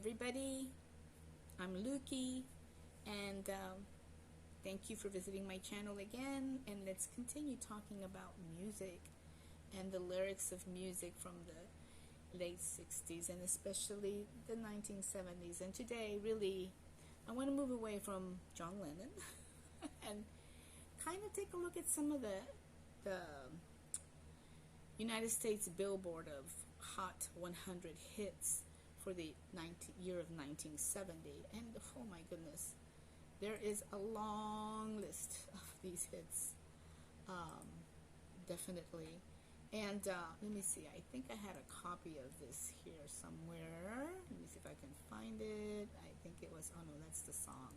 everybody. I'm Lukey, and thank you for visiting my channel again. And let's continue talking about music and the lyrics of music from the late 60s and especially the 1970s. And today, really, I want to move away from John Lennon and kind of take a look at some of the United States Billboard of Hot 100 hits for the year of 1970. And oh my goodness, there is a long list of these hits, definitely. And let me see, I think I had a copy of this here somewhere. Let me see if I can find it. I think it was, oh no, that's the song.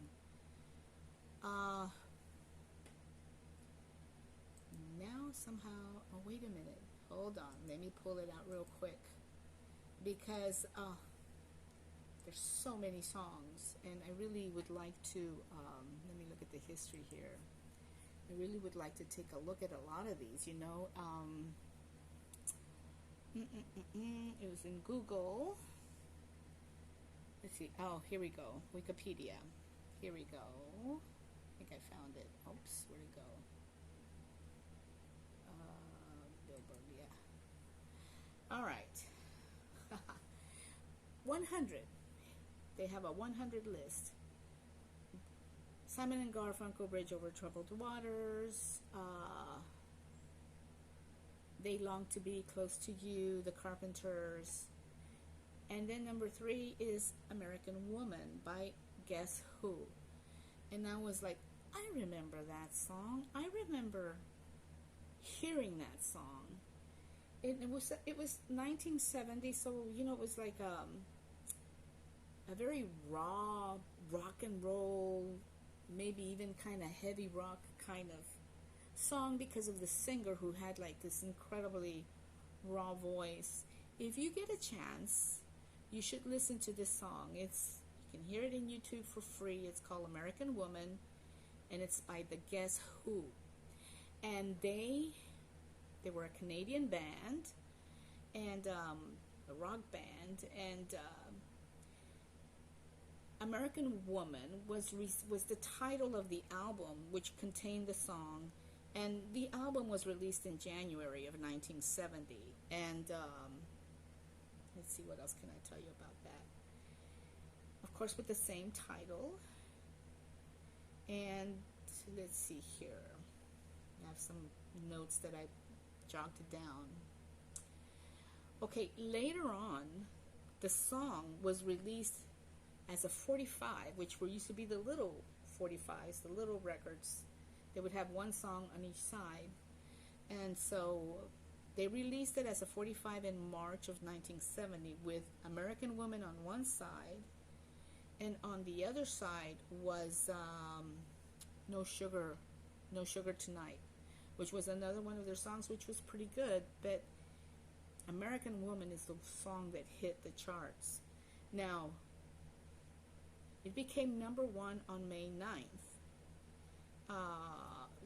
Now somehow, oh wait a minute, hold on, let me pull it out real quick, because there's so many songs, and I really would like to, let me look at the history here. I really would like to take a look at a lot of these, you know. It was in Google. Let's see, oh, here we go, Wikipedia. Here we go. I think I found it. Oops, where'd it go? Billboard, yeah. All right. 100. They have a 100 list. Simon and Garfunkel, Bridge Over Troubled Waters. They Long to Be Close to You, The Carpenters. And then number 3 is American Woman by Guess Who. And I was like, I remember that song. I remember hearing that song. It was 1970, so you know, it was like a very raw rock and roll, maybe even kind of heavy rock kind of song, because of the singer who had like this incredibly raw voice. If you get a chance, you should listen to this song. You can hear it in YouTube for free. It's called American Woman, and it's by the Guess Who. And they were a Canadian band, and a rock band, and American Woman was the title of the album, which contained the song, and the album was released in January of 1970. And let's see, what else can I tell you about that? Of course, with the same title. And let's see here. I have some notes that I jogged down. Okay, later on, the song was released as a 45, which used to be the little 45s, the little records. They would have one song on each side. And so they released it as a 45 in March of 1970 with American Woman on one side, and on the other side was No Sugar Tonight, which was another one of their songs, which was pretty good. But American Woman is the song that hit the charts. Now, it became #1 on May 9th.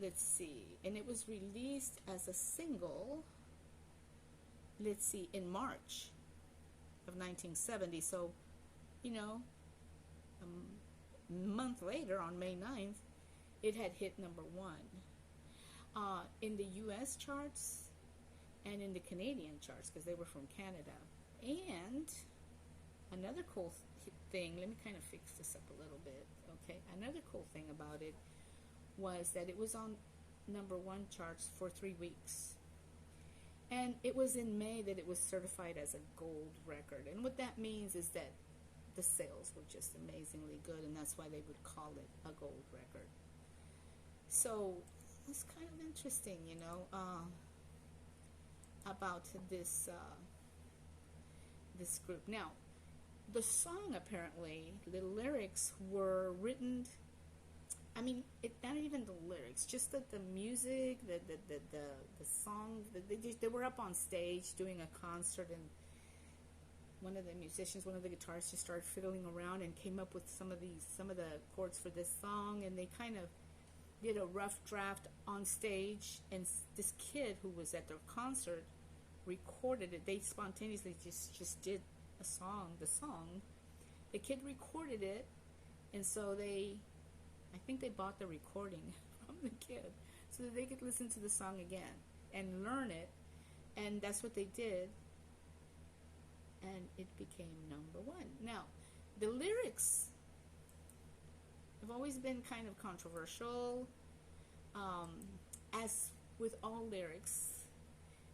Let's see, and it was released as a single, let's see, in March of 1970. So, you know, a month later, on May 9th, it had hit #1 in the US charts and in the Canadian charts, because they were from Canada. And another cool thing, let me kind of fix this up a little bit, okay? Another cool thing about it was that it was on #1 charts for 3 weeks. And it was in May that it was certified as a gold record. And what that means is that the sales were just amazingly good, and that's why they would call it a gold record. So it's kind of interesting, you know, about this this group. Now, the song, apparently, the lyrics were written, I mean, not even the lyrics, just the music, the song. They were up on stage doing a concert, and one of the musicians, one of the guitarists, just started fiddling around and came up with some of the chords for this song, and they kind of did a rough draft on stage. And this kid who was at their concert recorded it. They spontaneously just did the song, the kid recorded it, and so I think they bought the recording from the kid so that they could listen to the song again and learn it, and that's what they did, and it became #1. Now, the lyrics have always been kind of controversial, as with all lyrics,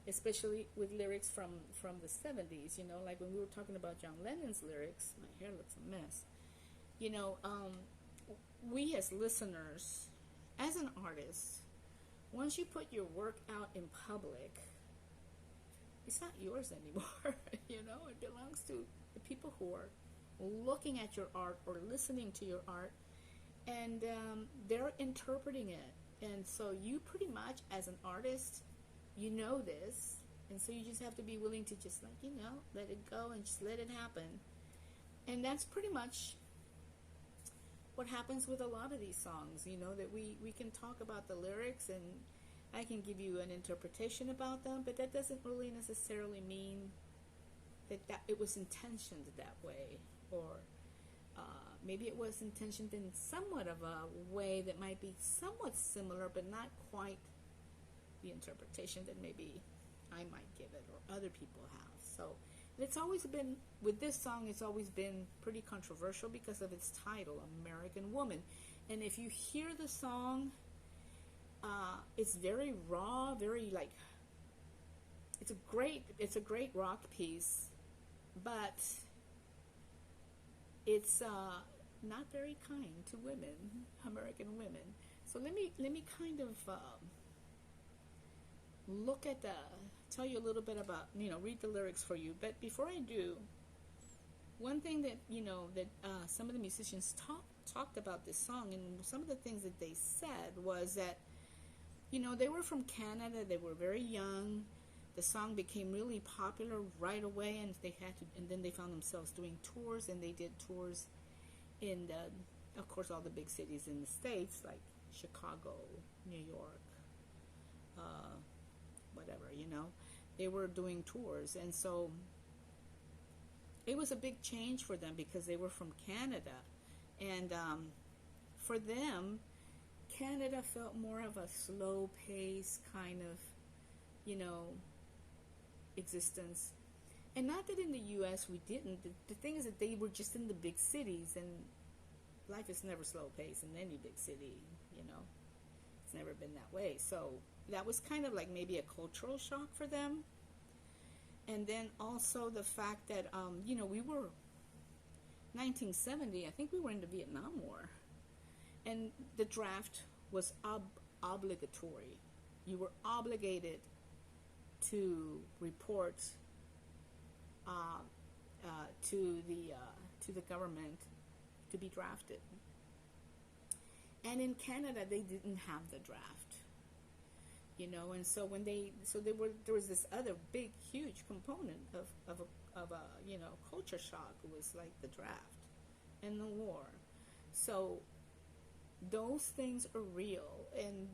especially with lyrics from the 70s, like when we were talking about John Lennon's lyrics. My hair looks a mess. We as listeners, as an artist, once you put your work out in public, it's not yours anymore. It belongs to the people who are looking at your art or listening to your art, and they're interpreting it. And so you pretty much, as an artist, this, and so you just have to be willing to just let it go and just let it happen. And that's pretty much what happens with a lot of these songs, that we can talk about the lyrics, and I can give you an interpretation about them, but that doesn't really necessarily mean that it was intentioned that way, or maybe it was intentioned in somewhat of a way that might be somewhat similar, but not quite the interpretation that maybe I might give it or other people have. So it's always been, with this song, it's always been pretty controversial because of its title, American Woman. And if you hear the song, it's very raw, very it's a great rock piece, but it's not very kind to women, American women. So let me kind of tell you a little bit about, read the lyrics for you. But before I do, one thing that some of the musicians talked about this song, and some of the things that they said was that they were from Canada, they were very young. The song became really popular right away, and then they found themselves doing tours, and they did tours in of course, all the big cities in the States, like Chicago, New York, whatever, they were doing tours. And so it was a big change for them because they were from Canada, and for them, Canada felt more of a slow pace kind of existence. And not that in the US we didn't. The thing is that they were just in the big cities, and life is never slow pace in any big city, it's never been that way. So that was kind of like maybe a cultural shock for them. And then also the fact that we were 1970, I think we were in the Vietnam War, and the draft was obligatory. You were obligated to report to the government to be drafted. And in Canada, they didn't have the draft, and so there was this other big, huge component of a culture shock. It was like the draft and the war. So those things are real, and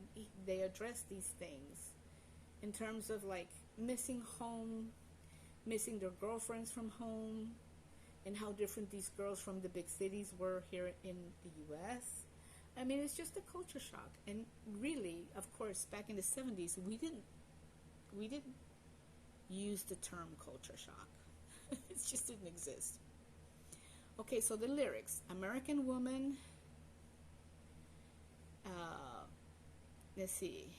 they address these things in terms of like missing home, missing their girlfriends from home, and how different these girls from the big cities were here in the U.S. I mean, it's just a culture shock. And really, of course, back in the 70s, we didn't use the term culture shock. It just didn't exist. Okay, so the lyrics. American Woman, let's see.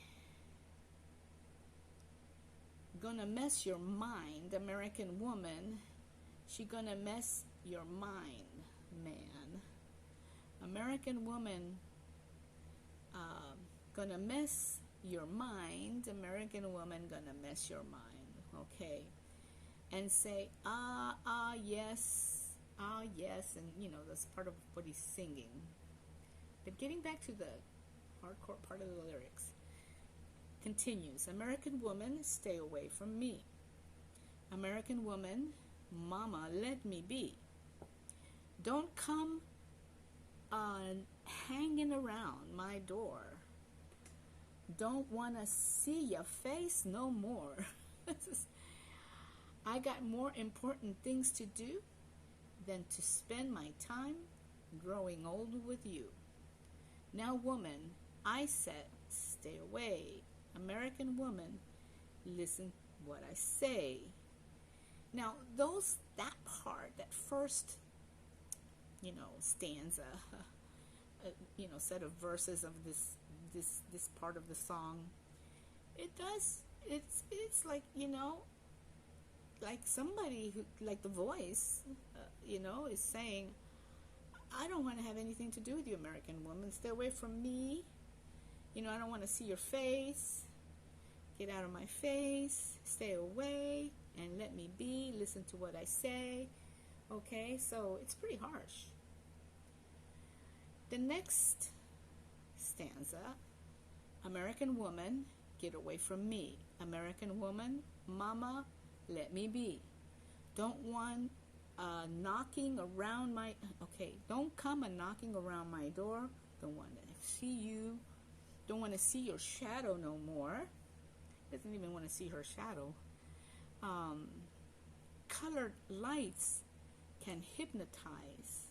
Gonna mess your mind, American woman. She gonna mess your mind, man. American woman, gonna mess your mind. American woman gonna mess your mind. Okay, and say yes, and that's part of what he's singing. But getting back to the hardcore part of the lyrics. Continues, American woman, stay away from me. American woman, mama, let me be. Don't come hanging around my door. Don't want to see your face no more. I got more important things to do than to spend my time growing old with you. Now, woman, I said, stay away. American woman, listen what I say. Now, that part, that first, stanza, set of verses of this part of the song, it's like, like somebody who, like the voice, is saying, I don't want to have anything to do with you, American woman. Stay away from me. I don't want to see your face. Get out of my face. Stay away and let me be. Listen to what I say. Okay, so it's pretty harsh. The next stanza, American woman, get away from me. American woman, mama, let me be. Don't want knocking around my, don't come knocking around my door. Don't want to see you. Don't want to see your shadow no more. Doesn't even want to see her shadow. Colored lights can hypnotize,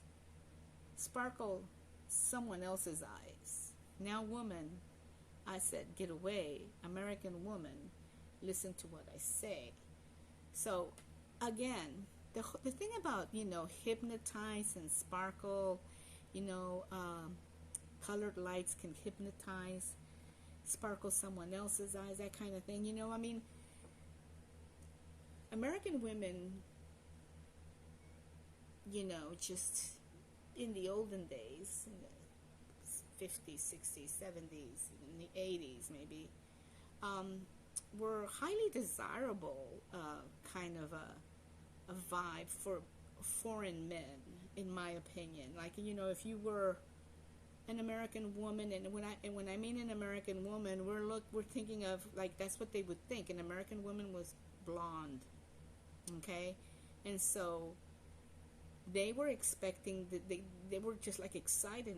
sparkle someone else's eyes. Now, woman, I said, get away. American woman, listen to what I say. So, again, the thing about, hypnotize and sparkle, colored lights can hypnotize, sparkle someone else's eyes, that kind of thing. American women, just in the olden days, in the 50s, 60s, 70s, in the 80s maybe, were highly desirable kind of a vibe for foreign men, in my opinion. Like, if you were an American woman, and when I mean an American woman, we're thinking of, like, that's what they would think. An American woman was blonde, okay? And so they were expecting that they were just like excited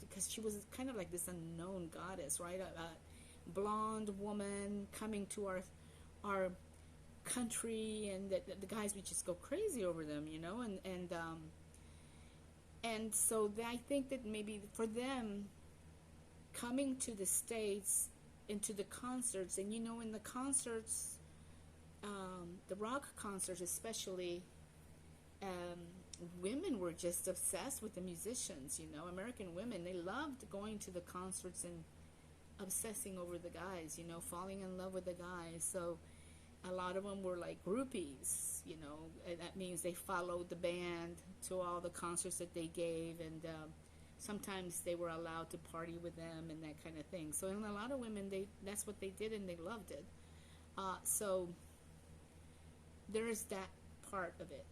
because she was kind of like this unknown goddess, right? A blonde woman coming to our country, and the guys would just go crazy over them, and so I think that maybe for them, coming to the States, into the concerts, and in the concerts, the rock concerts especially, women were just obsessed with the musicians. American women, they loved going to the concerts and obsessing over the guys, falling in love with the guys. So a lot of them were like groupies, and that means they followed the band to all the concerts that they gave, and sometimes they were allowed to party with them and that kind of thing. So in a lot of women, that's what they did, and they loved it. So there is that part of it,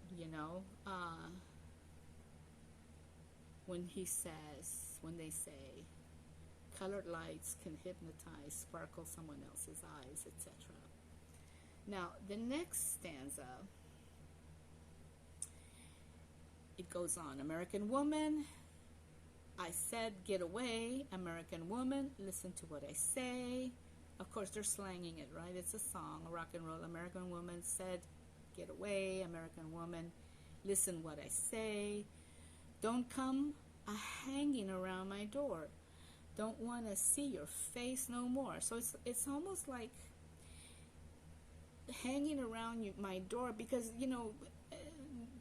when they say, colored lights can hypnotize, sparkle someone else's eyes, etc. Now, the next stanza, it goes on. American woman, I said, get away. American woman, listen to what I say. Of course, they're slanging it, right? It's a song, a rock and roll. American woman said, get away. American woman, listen what I say. Don't come hanging around my door. Don't want to see your face no more. So it's almost like hanging around my door, because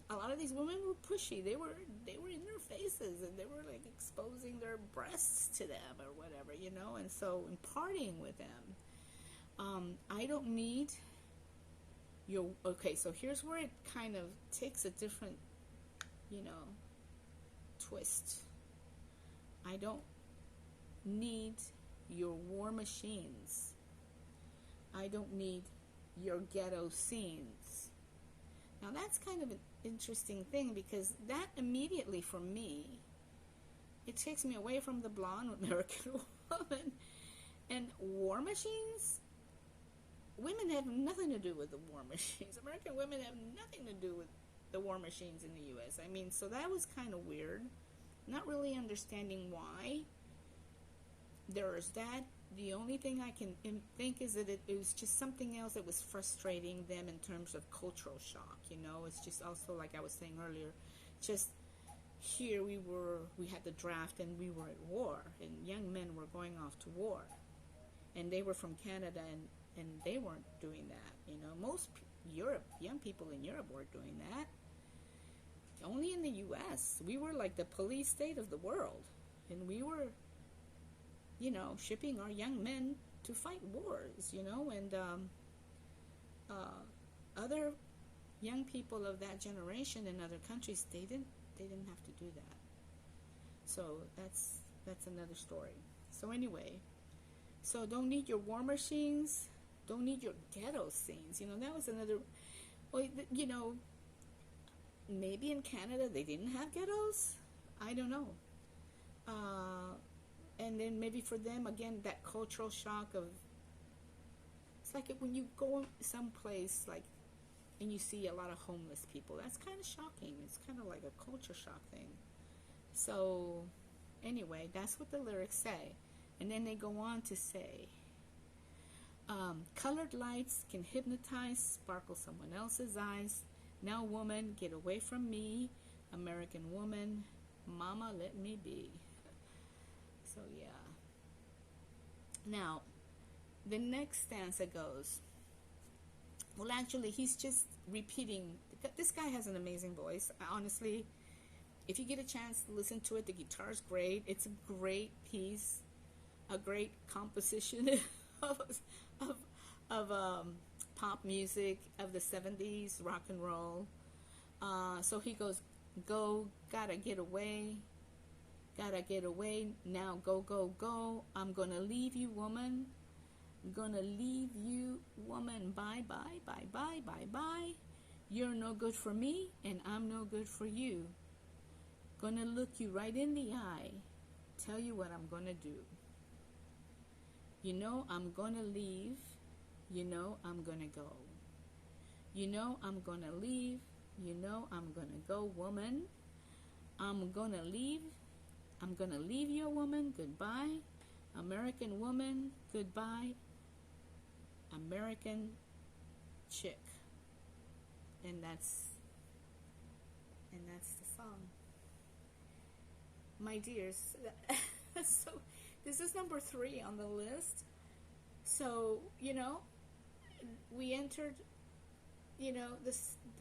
a lot of these women were pushy. They were in their faces, and they were like exposing their breasts to them or whatever, and so in partying with them. I don't need your, okay, so here's where it kind of takes a different twist. I don't need your war machines. I don't need your ghetto scenes. Now that's kind of an interesting thing, because that immediately, for me, it takes me away from the blonde American woman. And war machines, women have nothing to do with the war machines. American women have nothing to do with the war machines in the U.S. I mean, so that was kind of weird. Not really understanding why. There's that. The only thing I can think is that it was just something else that was frustrating them in terms of cultural shock. It's just also, like I was saying earlier, just here we had the draft and we were at war, and young men were going off to war, and they were from Canada, and they weren't doing that. You know, most young people in Europe weren't doing that. Only in the U.S. we were like the police state of the world, and we were, you know, shipping our young men to fight wars, you know, and other young people of that generation in other countries, they didn't have to do that. So that's another story. So anyway, so don't need your war machines, don't need your ghetto scenes. You know, that was another. Well, you know, maybe in Canada they didn't have ghettos. I don't know. And then maybe for them again, that cultural shock of, it's like when you go someplace like and you see a lot of homeless people, that's kind of shocking. It's kind of like a culture shock thing. So anyway, that's what the lyrics say. And then they go on to say, colored lights can hypnotize, sparkle someone else's eyes. Now woman, get away from me. American woman, mama, let me be. So yeah. Now, the next stanza goes, well, actually, he's just repeating. This guy has an amazing voice. Honestly, if you get a chance to listen to it, the guitar's great. It's a great piece, a great composition of pop music of the 70s, rock and roll. So he goes, go, gotta get away, now go, go, go. I'm gonna leave you, woman. Gonna leave you, woman. Bye, bye, bye, bye, bye, bye. You're no good for me, and I'm no good for you. Gonna look you right in the eye, tell you what I'm gonna do. You know I'm gonna leave, you know I'm gonna go. You know I'm gonna leave, you know I'm gonna go, woman. I'm gonna leave you, woman. Goodbye. American woman, goodbye. American chick. And that's the song. My dears, so this is number 3 on the list. So, you know, we entered, you know, the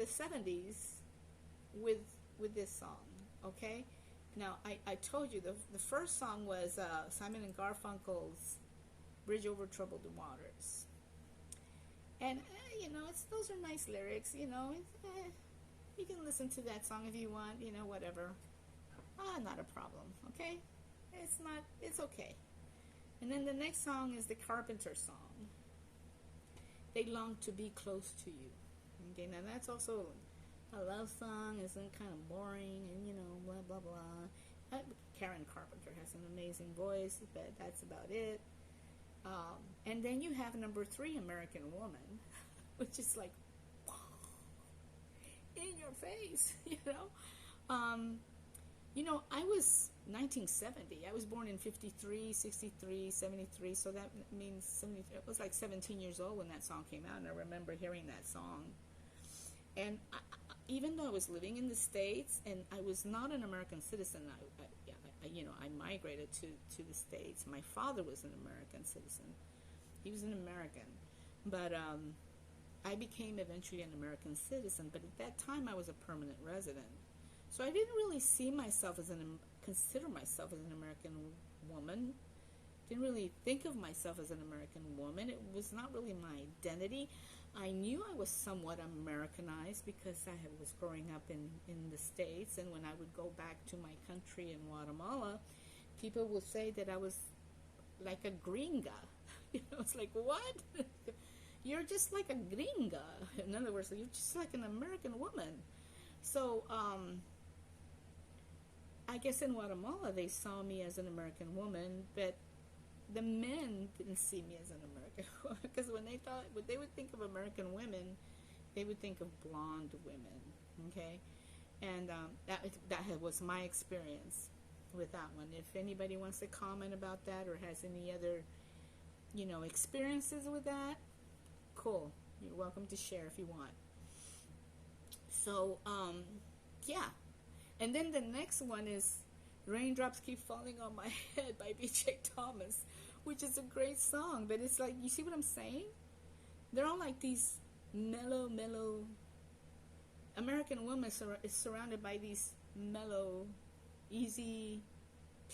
70s with this song, okay? Now, I told you the first song was Simon and Garfunkel's Bridge Over Troubled Waters. And, you know, those are nice lyrics, you know. You can listen to that song if you want, you know, whatever. Not a problem, okay? It's okay. And then the next song is the Carpenter song. They long to be close to you. Okay, now that's also a love song. Isn't kind of boring and, you know, blah, blah, blah. Karen Carpenter has an amazing voice, but that's about it. And then you have number 3, American Woman, which is like, in your face, you know. You know, I was 1970. I was born in 53, 63, 73, so that means 70, it was like 17 years old when that song came out, and I remember hearing that song. And even though I was living in the States, and I was not an American citizen, you know, I migrated to the States. My father was an American citizen. He was an American. But I became eventually an American citizen, but at that time I was a permanent resident. So I didn't really see myself consider myself as an American woman. Didn't really think of myself as an American woman. It was not really my identity. I knew I was somewhat Americanized because I was growing up in the States, and when I would go back to my country in Guatemala, people would say that I was like a gringa. You know, it's like, what? You're just like a gringa. In other words, you're just like an American woman. So, I guess in Guatemala they saw me as an American woman, but the men didn't see me as an American woman, because when they would think of American women, they would think of blonde women, okay? And that was my experience with that one. If anybody wants to comment about that or has any other, you know, experiences with that, cool. You're welcome to share if you want. So, yeah. And then the next one is Raindrops Keep Falling on My Head by B.J. Thomas, which is a great song. But it's like, you see what I'm saying? They're all like these mellow. American Woman is surrounded by these mellow, easy,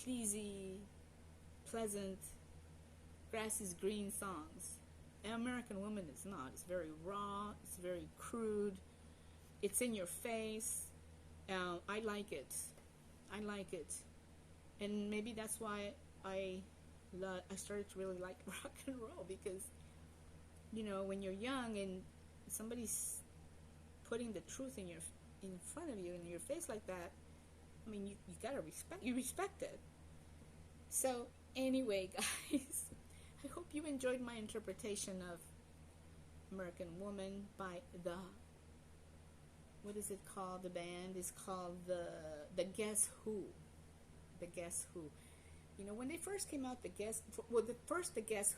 pleasy, pleasant, grass is green songs. And American Woman is not. It's very raw. It's very crude. It's in your face. I like it. I like it. And maybe that's why I started to really like rock and roll, because, you know, when you're young and somebody's putting the truth in front of you, in your face like that, I mean, you gotta respect it. So anyway, guys, I hope you enjoyed my interpretation of American Woman by what is it called? The band is called the Guess Who. The Guess Who. You know, when they first came out, the Guess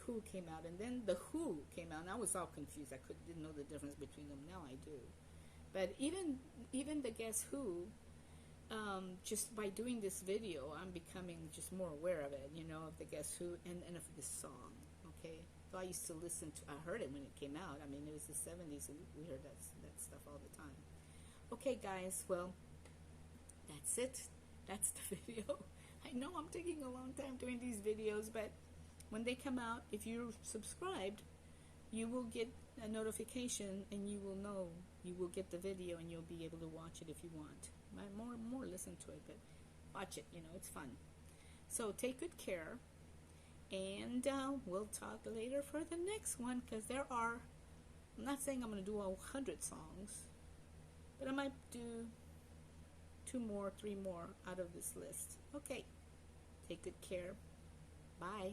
Who came out, and then the Who came out, and I was all confused. I didn't know the difference between them. Now I do. But even the Guess Who, just by doing this video, I'm becoming just more aware of it, you know, of the Guess Who and of this song, okay? So I used to I heard it when it came out. I mean, it was the 70s, and we heard that stuff all the time. Okay, guys, well, that's it. That's the video. I know I'm taking a long time doing these videos, but when they come out, if you're subscribed, you will get a notification, and you will know, you will get the video, and you'll be able to watch it if you want. More listen to it, but watch it, you know, it's fun. So take good care, and we'll talk later for the next one, because I'm not saying I'm going to do 100 songs, but I might do 2 more, 3 more out of this list. Okay, take good care. Bye.